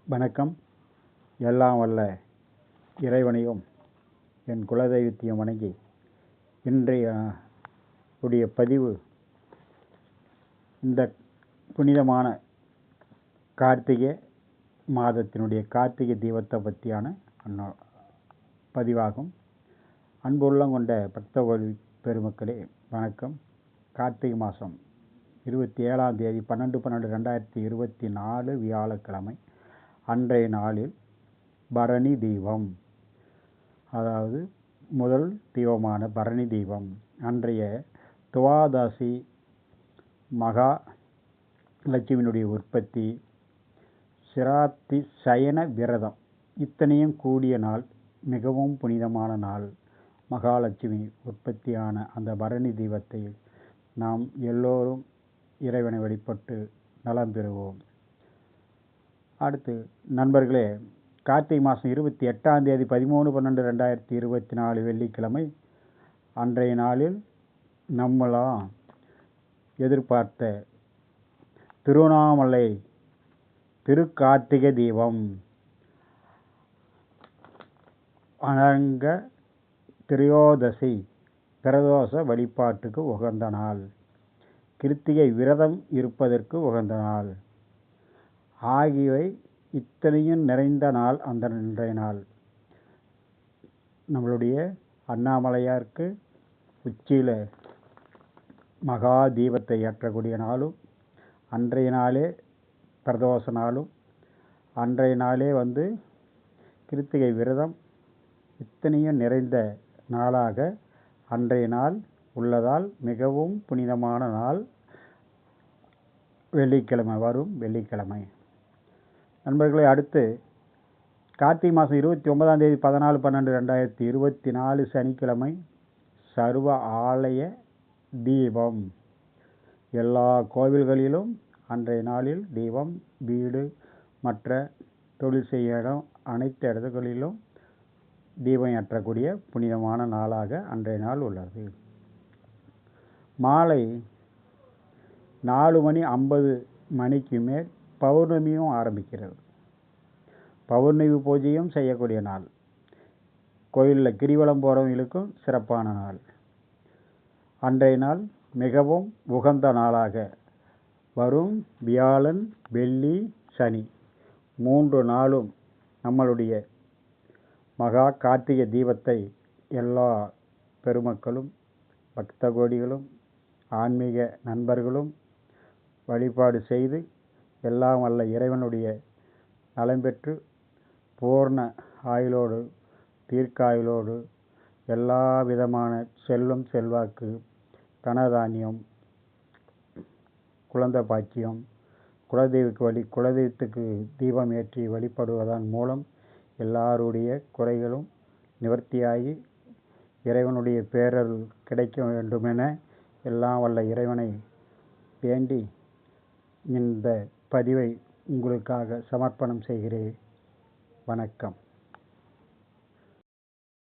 வணக்கம். எல்லாம் வல்ல இறைவனையும் என் குலதெய்வத்தையும் வணங்கி இன்றைய உடைய பதிவு இந்த புனிதமான கார்த்திகை மாதத்தினுடைய கார்த்திகை தீபத்தை பற்றியான பதிவாகும். அன்புள்ளம் கொண்ட பக்த பெருமக்களே வணக்கம். கார்த்திகை மாதம் 27ஆம் தேதி 12/12/2024 வியாழக்கிழமை. அன்றைய நாளில் பரணி தீபம், அதாவது முதல் தீபமான பரணி தீபம். அன்றைய துவாதசி மகா லட்சுமியினுடைய உற்பத்தி, சிராத்தி சயன விரதம் இத்தனையும் கூடிய நாள், மிகவும் புனிதமான நாள். மகாலட்சுமி உற்பத்தியான அந்த பரணி தீபத்தை நாம் எல்லோரும் இறைவனை வழிபட்டு நலம் பெறுவோம். அடுத்து நண்பர்களே, கார்த்திகை மாதம் 28ஆம் தேதி 13/12/2024 வெள்ளிக்கிழமை. அன்றைய நாளில் நம்மளாம் எதிர்பார்த்த திருவண்ணாமலை திருக்கார்த்திகை தீபம் அனங்க திரையோதசி பிரதோஷ வழிபாட்டுக்கு உகந்த நாள், கிருத்திகை விரதம் இருப்பதற்கு உகந்த நாள் ஆகியவை இத்தனையும் நிறைந்த நாள். அந்த இன்றைய நாள் நம்மளுடைய அண்ணாமலையாருக்கு உச்சியில் மகா தீபத்தை ஏற்றக்கூடிய நாளும், அன்றைய நாளே பிரதோஷ நாளும், அன்றைய நாளே கிருத்திகை விரதம் இத்தனையும் நிறைந்த நாளாக அன்றைய நாள் உள்ளதால் மிகவும் புனிதமான நாள். வெள்ளிக்கிழமை, வரும் வெள்ளிக்கிழமை. நண்பர்களே, அடுத்து கார்த்திகை மாதம் 29ஆம் தேதி 14/12/2024 சனிக்கிழமை சர்வ ஆலய தீபம். எல்லா கோவில்களிலும் அன்றைய நாளில் தீபம், வீடு மற்ற தொழில் செய்ய இடம் அனைத்து இடங்களிலும் தீபம் ஏற்றக்கூடிய புனிதமான நாளாக அன்றைய நாள் உள்ளது. மாலை 4:50 மேல் பௌர்ணமியும் ஆரம்பிக்கிறது. பௌர்ணமி பூஜையும் செய்யக்கூடிய நாள். கோயிலில் கிரிவலம் போகிறவங்களுக்கும் சிறப்பான நாள். அன்றைய நாள் மிகவும் உகந்த நாளாக வரும் வியாழன், வெள்ளி, சனி 3 நாளும் நம்மளுடைய மகா கார்த்திகை தீபத்தை எல்லா பெருமக்களும், பக்த கோடிகளும், ஆன்மீக நண்பர்களும் வழிபாடு செய்து எல்லாம் வல்ல இறைவனுடைய நலம் பெற்று பூர்ண ஆயுளோடு, தீர்க்காயுளோடு, எல்லா விதமான செல்வம், செல்வாக்கு, தனதானியம், குழந்தை பாக்கியம், குலதெய்வத்துக்கு தீபம் ஏற்றி வழிபடுவதன் மூலம் எல்லாருடைய குறைகளும் நிவர்த்தியாகி இறைவனுடைய பேரருள் கிடைக்க வேண்டுமென எல்லாம் வல்ல இறைவனை வேண்டி இந்த பதிவை உங்களுக்காக சமர்ப்பணம் செய்கிறேன். வணக்கம்.